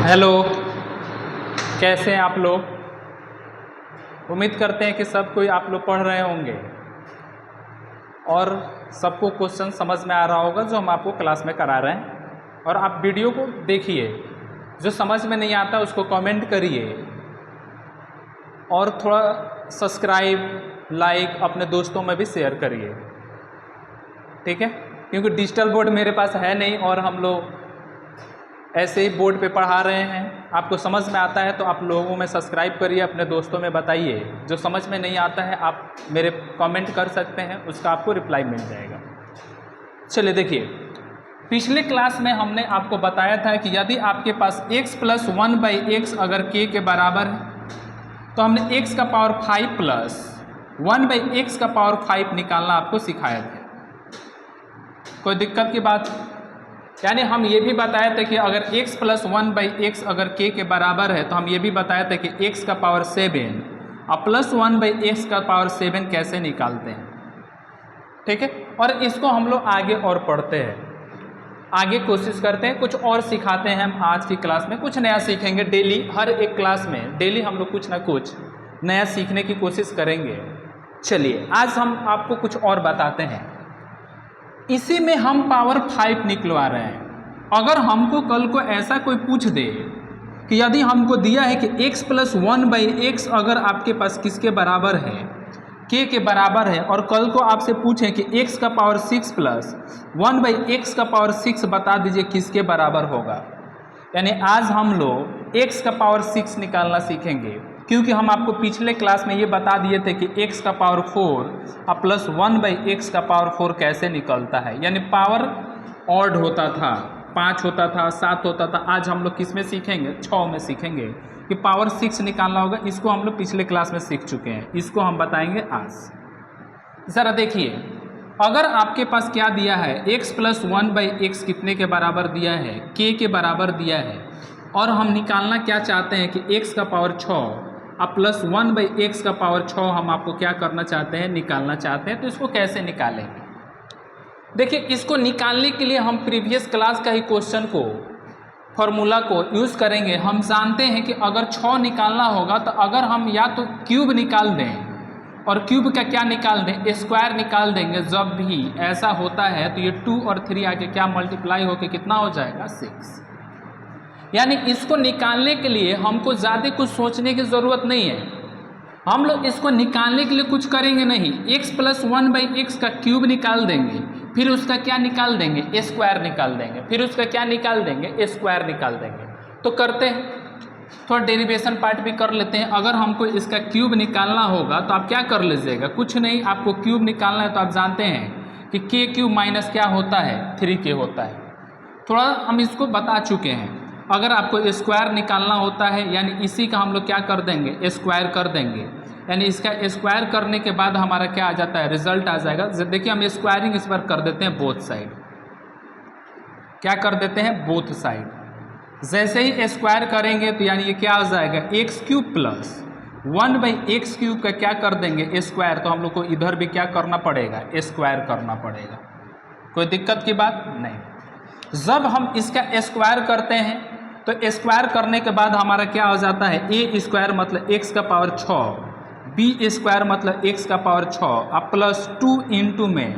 Hello, कैसे हैं आप लोग। उम्मीद करते हैं कि सब कोई आप लोग पढ़ रहे होंगे और सबको क्वेश्चन समझ में आ रहा होगा जो हम आपको क्लास में करा रहे हैं। और आप वीडियो को देखिए, जो समझ में नहीं आता उसको कमेंट करिए और थोड़ा सब्सक्राइब लाइक अपने दोस्तों में भी शेयर करिए, ठीक है। क्योंकि डिजिटल बोर्ड मेरे पास है नहीं और हम लोग ऐसे ही बोर्ड पे पढ़ा रहे हैं। आपको समझ में आता है तो आप लोगों में सब्सक्राइब करिए, अपने दोस्तों में बताइए। जो समझ में नहीं आता है आप मेरे कमेंट कर सकते हैं, उसका आपको रिप्लाई मिल जाएगा। चलिए देखिए, पिछले क्लास में हमने आपको बताया था कि यदि आपके पास x + 1/x अगर k के बराबर है तो हमने x का पावर 5 प्लस 1/x का पावर 5 निकालना आपको सिखाया था। कोई दिक्कत की बात? यानी हम ये भी बताए थे कि अगर x + 1/x अगर k के बराबर है तो हम ये भी बताए थे कि x का पावर 7 और प्लस 1/x का पावर 7 कैसे निकालते हैं, ठीक है। और इसको हम लोग आगे और पढ़ते हैं, आगे कोशिश करते हैं, कुछ और सिखाते हैं। हम आज की क्लास में कुछ नया सीखेंगे। डेली हर एक क्लास में डेली हम लोग कुछ ना कुछ नया सीखने की कोशिश करेंगे। चलिए आज हम आपको कुछ और बताते हैं। इसी में हम पावर 5 निकलवा रहे हैं। अगर हमको कल को ऐसा कोई पूछ दे कि यदि हमको दिया है कि x + 1/x अगर आपके पास किसके बराबर है, k के बराबर है, और कल को आपसे पूछें कि x का पावर 6 प्लस 1/x का पावर 6 बता दीजिए किसके बराबर होगा। यानी आज हम लोग x का पावर 6 निकालना सीखेंगे, क्योंकि हम आपको पिछले क्लास में ये बता दिए थे कि x का पावर 4 और प्लस 1/x का पावर 4 कैसे निकलता है। यानी पावर ऑड होता था, 5 होता था, 7 होता था। आज हम लोग किस में सीखेंगे? 6 में सीखेंगे कि पावर 6 निकालना होगा। इसको हम लोग पिछले क्लास में सीख चुके हैं, इसको हम बताएंगे आज। ज़रा देखिए, अगर आपके पास क्या दिया है, x + 1/x कितने के बराबर दिया है? k के बराबर दिया है। और हम निकालना क्या चाहते हैं कि x का पावर 6 और प्लस 1/x का पावर 6 हम आपको क्या करना चाहते हैं? निकालना चाहते हैं। तो इसको कैसे निकालेंगे? देखिए, इसको निकालने के लिए हम प्रीवियस क्लास का ही क्वेश्चन को, फॉर्मूला को यूज़ करेंगे। हम जानते हैं कि अगर 6 निकालना होगा तो अगर हम या तो क्यूब निकाल दें, और क्यूब का क्या निकाल दें? स्क्वायर निकाल देंगे। जब भी ऐसा होता है तो ये 2 और 3 आके क्या मल्टीप्लाई होकर कितना हो जाएगा? 6। यानी इसको निकालने के लिए हमको ज़्यादा कुछ सोचने की ज़रूरत नहीं है। हम लोग इसको निकालने के लिए कुछ करेंगे नहीं, x + 1/x का क्यूब निकाल देंगे, फिर उसका क्या निकाल देंगे? स्क्वायर निकाल देंगे, फिर उसका क्या निकाल देंगे? स्क्वायर निकाल देंगे। तो करते हैं, थोड़ा डेरिवेशन पार्ट भी कर लेते हैं। अगर हमको इसका क्यूब निकालना होगा तो आप क्या कर लीजिएगा? कुछ नहीं, आपको क्यूब निकालना है तो आप जानते हैं कि k³ माइनस क्या होता है? 3k होता है। थोड़ा हम इसको बता चुके हैं। अगर आपको स्क्वायर निकालना होता है यानी इसी का हम लोग क्या कर देंगे? स्क्वायर कर देंगे। यानी इसका स्क्वायर करने के बाद हमारा क्या आ जाता है? रिजल्ट आ जाएगा। देखिए, हम स्क्वायरिंग इस बार कर देते हैं बोथ साइड। क्या कर देते हैं? Both side. जैसे ही स्क्वायर करेंगे तो यानी ये क्या हो जाएगा? x³ प्लस 1/x³ का क्या कर देंगे? स्क्वायर। तो हम लोग को इधर भी क्या करना पड़ेगा? स्क्वायर करना पड़ेगा। कोई दिक्कत की बात नहीं। जब हम इसका स्क्वायर करते हैं तो स्क्वायर करने के बाद हमारा क्या हो जाता है? a² मतलब x का पावर 6, b² मतलब x का पावर 6 और प्लस 2 इंटू में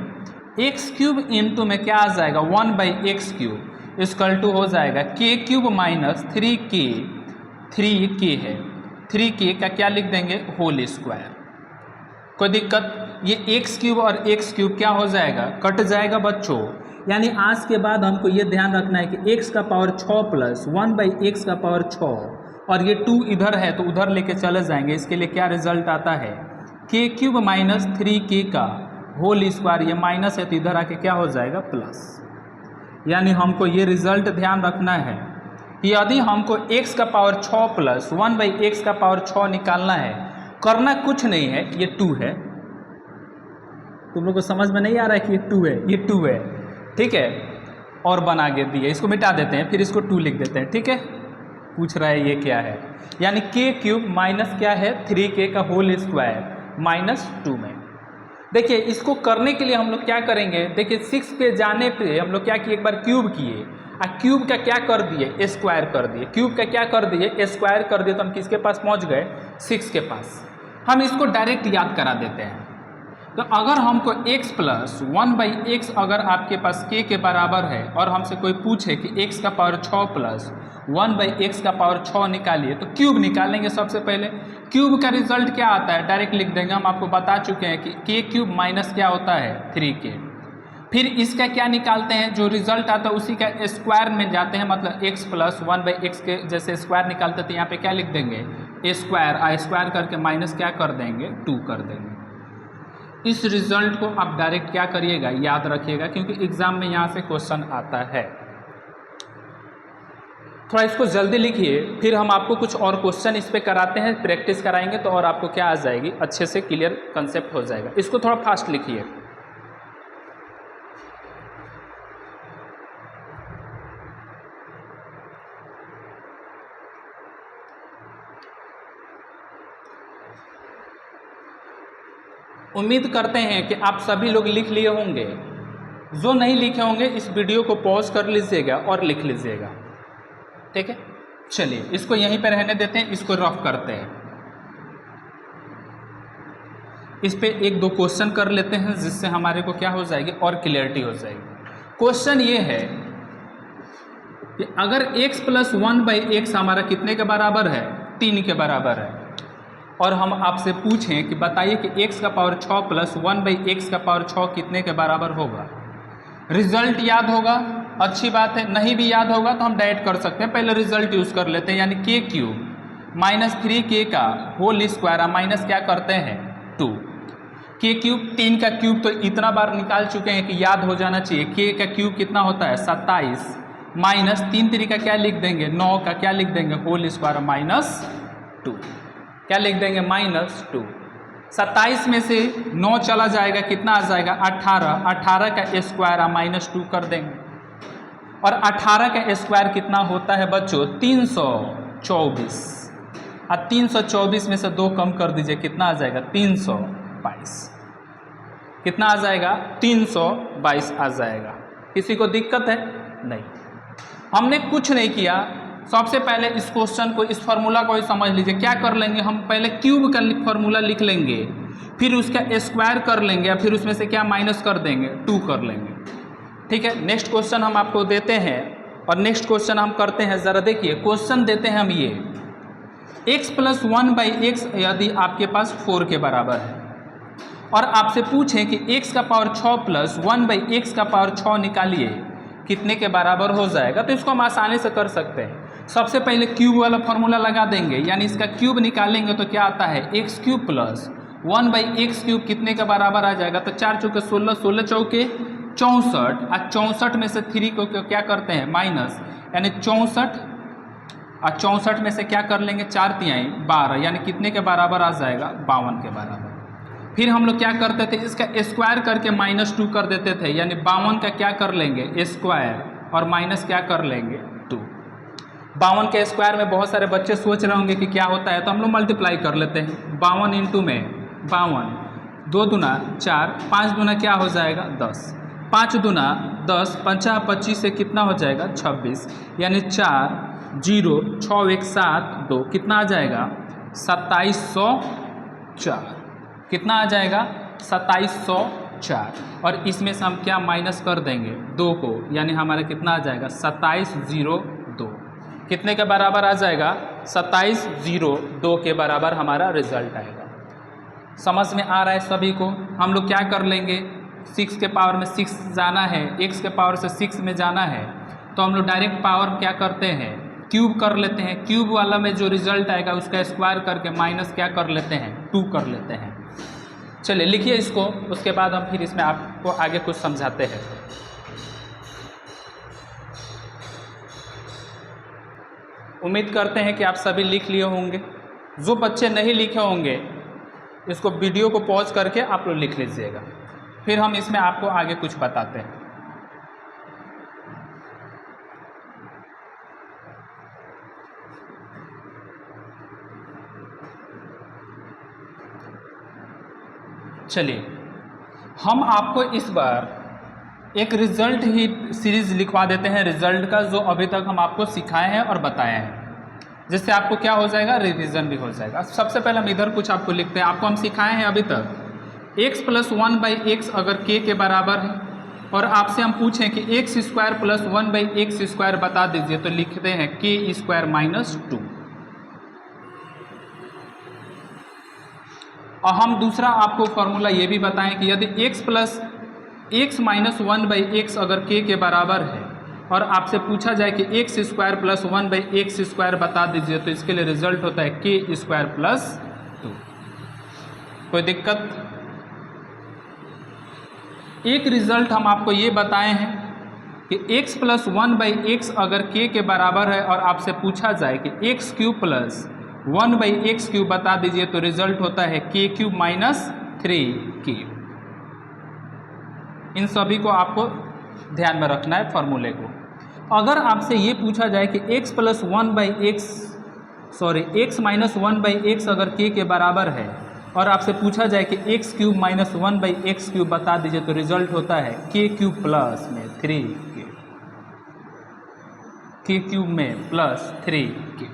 x³ इंटू में क्या आ जाएगा? 1/x³ इक्वल टू हो जाएगा k³ माइनस 3k। 3k है, 3k का क्या लिख देंगे? Whole square. कोई दिक्कत? ये x³ और x³ क्या हो जाएगा? कट जाएगा बच्चों। यानी आज के बाद हमको ये ध्यान रखना है कि x का पावर 6 प्लस 1/x का पावर 6 और ये 2 इधर है तो उधर लेके चले जाएंगे। इसके लिए क्या रिजल्ट आता है? k³ माइनस 3k का होल स्क्वायर। ये माइनस है तो इधर आके क्या हो जाएगा? प्लस। यानी हमको ये रिजल्ट ध्यान रखना है कि यदि हमको x का पावर 6 प्लस 1/x का पावर 6 निकालना है, करना कुछ नहीं है, ये 2 है। तुम लोग को समझ में नहीं आ रहा है कि ये 2 है? ये 2 है, ठीक है। और बना के दिए, इसको मिटा देते हैं, फिर इसको 2 लिख देते हैं, ठीक है। पूछ रहा है ये क्या है? यानी k³ माइनस क्या है? 3k का होल स्क्वायर माइनस 2 में। देखिए, इसको करने के लिए हम लोग क्या करेंगे? देखिए, 6 पे जाने पे हम लोग क्या किए? एक बार क्यूब किए क्यूब का क्या कर दिए, स्क्वायर कर दिए। क्यूब का क्या कर दिए, स्क्वायर कर दिए, तो हम किसके पास पहुंच गए, 6 के पास। हम इसको डायरेक्ट याद करा देते हैं। तो अगर हमको x प्लस 1/x अगर आपके पास k के बराबर है और हमसे कोई पूछे कि x का पावर 6 प्लस 1/x का पावर 6 निकालिए, तो क्यूब निकालेंगे सबसे पहले। क्यूब का रिजल्ट क्या आता है, डायरेक्ट लिख देंगे। हम आपको बता चुके हैं कि k क्यूब माइनस क्या होता है, 3k। फिर इसका क्या निकालते हैं, जो रिजल्ट आता है उसी का स्क्वायर में जाते हैं, मतलब x प्लस 1/x के जैसे स्क्वायर निकालते थे, यहाँ पे क्या लिख देंगे, स्क्वायर करके माइनस क्या कर देंगे, 2 कर देंगे। इस रिजल्ट को आप डायरेक्ट क्या करिएगा, याद रखिएगा, क्योंकि एग्जाम में यहाँ से क्वेश्चन आता है। थोड़ा इसको जल्दी लिखिए, फिर हम आपको कुछ और क्वेश्चन इस पे कराते हैं, प्रैक्टिस कराएंगे, तो और आपको क्या आ जाएगी, अच्छे से क्लियर कंसेप्ट हो जाएगा। इसको थोड़ा फास्ट लिखिए। उम्मीद करते हैं कि आप सभी लोग लिख लिए होंगे। जो नहीं लिखे होंगे इस वीडियो को पॉज कर लीजिएगा और लिख लीजिएगा, ठीक है। चलिए इसको यहीं पर रहने देते हैं, इसको रफ करते हैं। इस पे 1-2 क्वेश्चन कर लेते हैं, जिससे हमारे को क्या हो जाएगी, और क्लियरिटी हो जाएगी। क्वेश्चन ये है कि अगर x प्लस 1/x हमारा कितने के बराबर है, 3 के बराबर है, और हम आपसे पूछें कि बताइए कि x का पावर 6 प्लस 1/x का पावर 6 कितने के बराबर होगा। रिजल्ट याद होगा, अच्छी बात है। नहीं भी याद होगा तो हम डायरेक्ट कर सकते हैं, पहले रिजल्ट यूज कर लेते हैं, यानी k क्यूब माइनस 3k का होल स्क्वायर, माइनस क्या करते हैं, 2। k क्यूब 3 का क्यूब तो इतना बार निकाल चुके हैं कि याद हो जाना चाहिए। k का क्यूब कितना होता है, 27, माइनस 3 का क्या लिख देंगे, 9 का क्या लिख देंगे, होल स्क्वायर माइनस 2, क्या लिख देंगे, -2। 27 में से 9 चला जाएगा, कितना आ जाएगा, 18 का स्क्वायर -2 कर देंगे। और 18 का स्क्वायर कितना होता है बच्चों, 324। और 324 में से 2 कम कर दीजिए, कितना आ जाएगा, 322। कितना आ जाएगा, 322 आ जाएगा। किसी को दिक्कत है, नहीं। हमने कुछ नहीं किया, सबसे पहले इस क्वेश्चन को, इस फार्मूला को ही समझ लीजिए। क्या कर लेंगे हम, पहले क्यूब का फार्मूला लिख लेंगे, फिर उसका स्क्वायर कर लेंगे, फिर उसमें से क्या माइनस कर देंगे, 2 कर लेंगे, ठीक है। नेक्स्ट क्वेश्चन हम आपको देते हैं, और नेक्स्ट क्वेश्चन हम करते हैं, ज़रा देखिए क्वेश्चन देते हैं हम ये, x प्लस 1/x यदि आपके पास 4 के बराबर है, और आपसे पूछें कि x का पावर 6 प्लस 1/x का पावर 6 निकालिए, कितने के बराबर हो जाएगा। तो इसको हम आसानी से कर सकते हैं। सबसे पहले क्यूब वाला फॉर्मूला लगा देंगे, यानी इसका क्यूब निकालेंगे तो क्या आता है, x cube plus 1/x cube कितने के बराबर आ जाएगा, तो 4 चौके 16, 16 चौके 64, और 64 में से 3 को क्या करते हैं, माइनस, यानी 64, और 64 में से क्या कर लेंगे, 4 तिहाई 12, यानी कितने के बराबर आ जाएगा, 52 के बराबर। फिर हम लोग क्या करते थे, इसका स्क्वायर करके -2 कर देते थे, यानी 52 का क्या कर लेंगे, स्क्वायर, और माइनस क्या कर लेंगे, 2। 52 के स्क्वायर में बहुत सारे बच्चे सोच रहे होंगे कि क्या होता है, तो हम लोग मल्टीप्लाई कर लेते हैं। 52 इंटू में 52, 2 दूना 4, 5 दूना क्या हो जाएगा, 10, 5 दूना 10, 5 25 से कितना हो जाएगा, 26, यानी 4 0 6 1 7 2, कितना आ जाएगा, 2704। कितना आ जाएगा, 2704, और इसमें से हम क्या माइनस कर देंगे, 2 को, यानी हमारा कितना आ जाएगा, 2702। कितने के बराबर आ जाएगा, 2702 के बराबर हमारा रिजल्ट आएगा। समझ में आ रहा है सभी को। हम लोग क्या कर लेंगे, 6 के पावर में 6 जाना है, x के पावर से 6 में जाना है, तो हम लोग डायरेक्ट पावर क्या करते हैं, क्यूब कर लेते हैं। क्यूब वाला में जो रिजल्ट आएगा उसका स्क्वायर करके माइनस क्या कर लेते हैं, 2 कर लेते हैं। चलिए लिखिए इसको, उसके बाद हम फिर इसमें आपको आगे कुछ समझाते हैं। उम्मीद करते हैं कि आप सभी लिख लिए होंगे। जो बच्चे नहीं लिखे होंगे इसको वीडियो को पॉज करके आप लोग लिख लीजिएगा, फिर हम इसमें आपको आगे कुछ बताते हैं। चलिए हम आपको इस बार एक रिजल्ट ही सीरीज लिखवा देते हैं रिजल्ट का, जो अभी तक हम आपको सिखाए हैं और बताए हैं, जिससे आपको क्या हो जाएगा, रिवीजन भी हो जाएगा। सबसे पहले हम इधर कुछ आपको लिखते हैं। आपको हम सिखाए हैं अभी तक x प्लस 1/x अगर k के बराबर है और आपसे हम पूछें कि x square plus 1/x square बता दीजिए, तो लिखते हैं k स्क्वायर माइनस 2। और हम दूसरा आपको फॉर्मूला ये भी बताएं कि यदि x plus x minus 1/x अगर k के बराबर है और आपसे पूछा जाए कि x square plus 1/x square बता दीजिए, तो इसके लिए रिजल्ट होता है k स्क्वायर प्लस 2। कोई दिक्कत? एक रिजल्ट हम आपको ये बताए हैं कि x प्लस 1/x अगर k के बराबर है और आपसे पूछा जाए कि x cube plus 1/x cube बता दीजिए, तो रिजल्ट होता है k क्यूब माइनस 3k। इन सभी को आपको ध्यान में रखना है फॉर्मूले को। अगर आपसे ये पूछा जाए कि x plus 1/x x minus 1/x अगर k के बराबर है और आपसे पूछा जाए कि x cube minus 1/x cube बता दीजिए, तो रिजल्ट होता है k क्यूब प्लस में 3k, k क्यूब में प्लस 3k।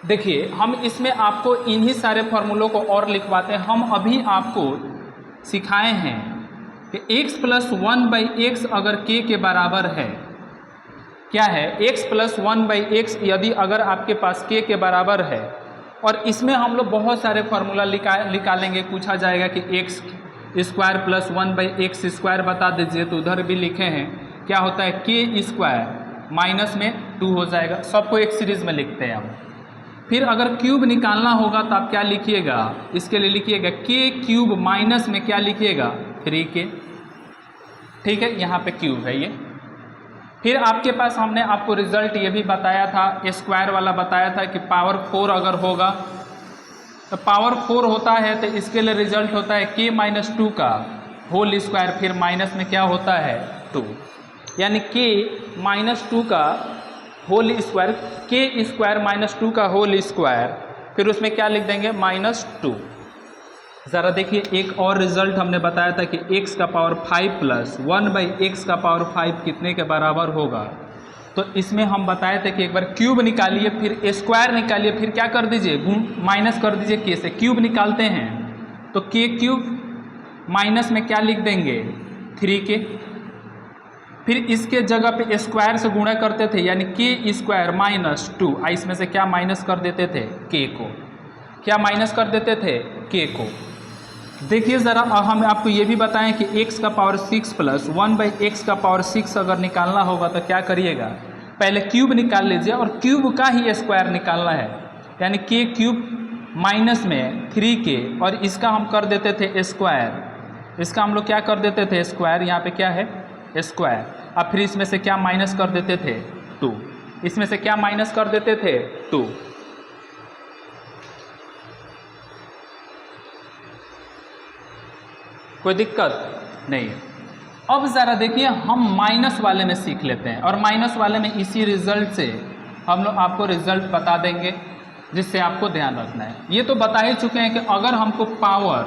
देखिए हम इसमें आपको इन्हीं सारे फॉर्मूलों को और लिखवाते हैं। हम अभी आपको सिखाए हैं कि x प्लस 1/x अगर k के बराबर है, क्या है, x प्लस 1/x यदि अगर आपके पास k के बराबर है, और इसमें हम लोग बहुत सारे फार्मूला निकालेंगे। पूछा जाएगा कि x square plus 1/x square बता दीजिए, तो उधर भी लिखे हैं क्या होता है, k स्क्वायर माइनस में 2 हो जाएगा। सबको एक सीरीज में लिखते हैं हम। फिर अगर क्यूब निकालना होगा तो आप क्या लिखिएगा, इसके लिए लिखिएगा k क्यूब माइनस में क्या लिखिएगा, 3k। ठीक है, यहाँ पे क्यूब है ये। फिर आपके पास हमने आपको रिजल्ट ये भी बताया था, स्क्वायर वाला बताया था कि पावर 4 अगर होगा तो पावर 4 होता है तो इसके लिए रिजल्ट होता है k माइनस 2 का होल स्क्वायर, फिर माइनस में क्या होता है 2, यानी k माइनस 2 का whole square, k square minus 2 का होल स्क्वायर, फिर उसमें क्या लिख देंगे, -2। ज़रा देखिए एक और रिजल्ट हमने बताया था कि x का पावर 5 प्लस 1/x का पावर 5 कितने के बराबर होगा। तो इसमें हम बताए थे कि एक बार क्यूब निकालिए, फिर स्क्वायर निकालिए, फिर क्या कर दीजिए, माइनस कर दीजिए k से। क्यूब निकालते हैं तो k क्यूब माइनस में क्या लिख देंगे, 3k। फिर इसके जगह पे स्क्वायर से गुणा करते थे, यानी k स्क्वायर माइनस 2। इसमें से क्या माइनस कर देते थे, k को। क्या माइनस कर देते थे, k को। देखिए ज़रा हम आपको ये भी बताएं कि x का पावर 6 प्लस 1/x का पावर 6 अगर निकालना होगा तो क्या करिएगा, पहले क्यूब निकाल लीजिए और क्यूब का ही स्क्वायर निकालना है, यानी k क्यूब माइनस में 3k, और इसका हम कर देते थे स्क्वायर। इसका हम लोग क्या कर देते थे, स्क्वायर। यहाँ पे क्या है, स्क्वायर। अब फिर इसमें से क्या माइनस कर देते थे, 2। इसमें से क्या माइनस कर देते थे, 2। कोई दिक्कत नहीं है। अब ज़रा देखिए हम माइनस वाले में सीख लेते हैं, और माइनस वाले में इसी रिजल्ट से हम लोग आपको रिजल्ट बता देंगे, जिससे आपको ध्यान रखना है। ये तो बता ही चुके हैं कि अगर हमको पावर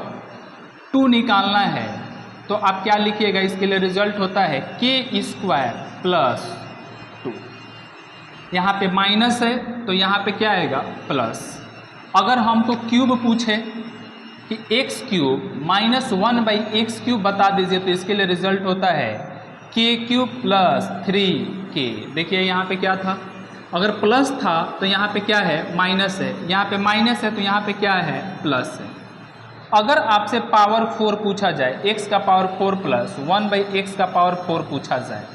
2 निकालना है तो आप क्या लिखिएगा, इसके लिए रिजल्ट होता है k स्क्वायर प्लस 2। यहाँ पे माइनस है तो यहाँ पे क्या आएगा, प्लस। अगर हमको क्यूब पूछे कि x cube minus 1/x cube बता दीजिए, तो इसके लिए रिजल्ट होता है k क्यूब प्लस 3k। देखिए यहाँ पे क्या था, अगर प्लस था तो यहाँ पे क्या है, माइनस है। यहाँ पे माइनस है तो यहाँ पे क्या है, प्लस है। अगर आपसे पावर 4 पूछा जाए, x का पावर 4 प्लस 1/x का पावर 4 पूछा जाए,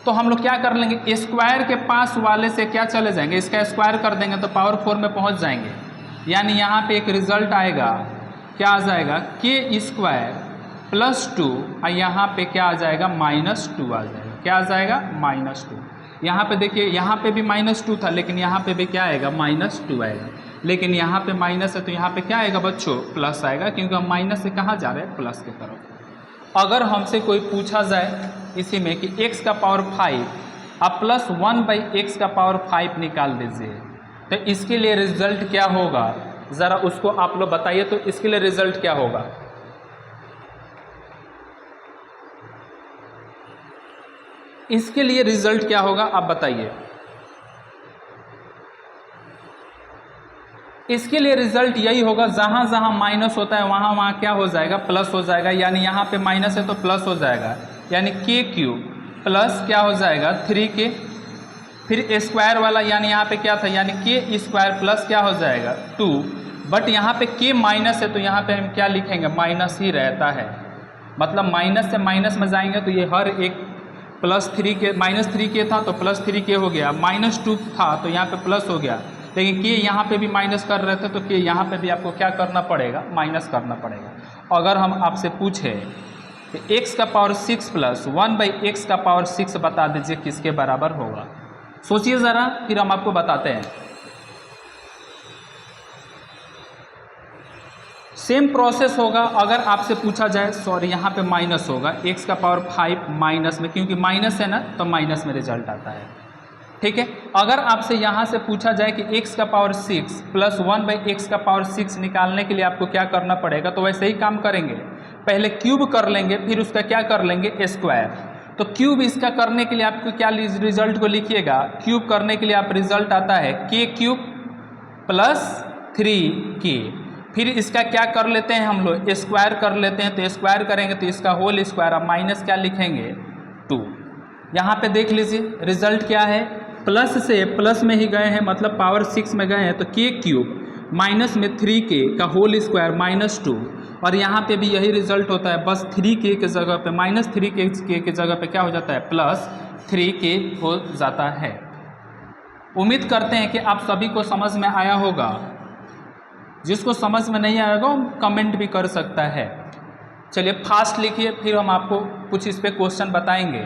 तो हम लोग क्या कर लेंगे, स्क्वायर के पास वाले से क्या चले जाएंगे, इसका स्क्वायर कर देंगे तो पावर 4 में पहुँच जाएंगे। यानी यहाँ पे एक रिजल्ट आएगा, क्या आ जाएगा, k स्क्वायर प्लस 2, और यहाँ पे क्या आ जाएगा, -2 आ जाएगा। क्या आ जाएगा, -2। यहाँ पे देखिए, यहाँ पे भी -2 था, लेकिन यहाँ पे भी क्या आएगा, -2 आएगा। लेकिन यहाँ पे माइनस है तो यहाँ पे क्या आएगा बच्चों, प्लस आएगा, क्योंकि हम माइनस से कहाँ जा रहे हैं, प्लस की तरफ। अगर हमसे कोई पूछा जाए इसी में कि x का पावर 5 आप प्लस 1/x का पावर 5 निकाल दीजिए, तो इसके लिए रिजल्ट क्या होगा, ज़रा उसको आप लोग बताइए। तो इसके लिए रिजल्ट क्या होगा, इसके लिए रिजल्ट क्या होगा आप बताइए। इसके लिए रिजल्ट यही होगा, जहाँ जहाँ माइनस होता है वहाँ वहाँ क्या हो जाएगा, प्लस हो जाएगा। यानी यहाँ पे माइनस है तो प्लस हो जाएगा, यानी के क्यूब प्लस क्या हो जाएगा 3k, फिर स्क्वायर वाला यानी यहाँ पे क्या था, यानी के स्क्वायर प्लस क्या हो जाएगा 2, बट यहाँ पे के माइनस है तो यहाँ पे हम क्या लिखेंगे, माइनस ही रहता है। मतलब माइनस से माइनस में जाएंगे तो ये हर एक प्लस 3k, माइनस 3k था तो प्लस 3k हो गया, -2 था तो यहाँ पे प्लस हो गया। लेकिन के यहाँ पे भी माइनस कर रहे थे तो के यहाँ पे भी आपको क्या करना पड़ेगा, माइनस करना पड़ेगा। अगर हम आपसे पूछे कि x का पावर 6 प्लस 1/x का पावर 6 बता दीजिए किसके बराबर होगा, सोचिए ज़रा, फिर हम आपको बताते हैं। सेम प्रोसेस होगा। अगर आपसे पूछा जाए, सॉरी यहाँ पे माइनस होगा, x का पावर 5 माइनस में, क्योंकि माइनस है ना तो माइनस में रिजल्ट आता है, ठीक है। अगर आपसे यहाँ से पूछा जाए कि x का पावर 6 प्लस 1/x का पावर 6 निकालने के लिए आपको क्या करना पड़ेगा, तो वैसे ही काम करेंगे, पहले क्यूब कर लेंगे फिर उसका क्या कर लेंगे, स्क्वायर। तो क्यूब इसका करने के लिए आपको क्या रिजल्ट को लिखिएगा, क्यूब करने के लिए आप रिजल्ट आता है के क्यूब प्लस 3k, फिर इसका क्या कर लेते हैं हम लोग, स्क्वायर कर लेते हैं। तो स्क्वायर करेंगे तो इसका होल स्क्वायर, अब माइनस क्या लिखेंगे 2। यहाँ पे देख लीजिए रिजल्ट क्या है, प्लस से प्लस में ही गए हैं, मतलब पावर 6 में गए हैं तो के क्यूब माइनस में 3k का होल स्क्वायर -2, और यहाँ पे भी यही रिजल्ट होता है, बस 3k के जगह पे -3k के जगह पे क्या हो जाता है, प्लस 3k हो जाता है। उम्मीद करते हैं कि आप सभी को समझ में आया होगा। जिसको समझ में नहीं आएगा वो कमेंट भी कर सकता है। चलिए फास्ट लिखिए, फिर हम आपको कुछ इस पे क्वेश्चन बताएंगे।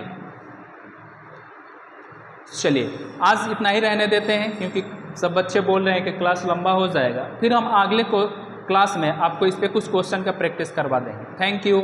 चलिए आज इतना ही रहने देते हैं, क्योंकि सब बच्चे बोल रहे हैं कि क्लास लंबा हो जाएगा। फिर हम अगले क्लास में आपको इस पे कुछ क्वेश्चन का प्रैक्टिस करवा देंगे। Thank you.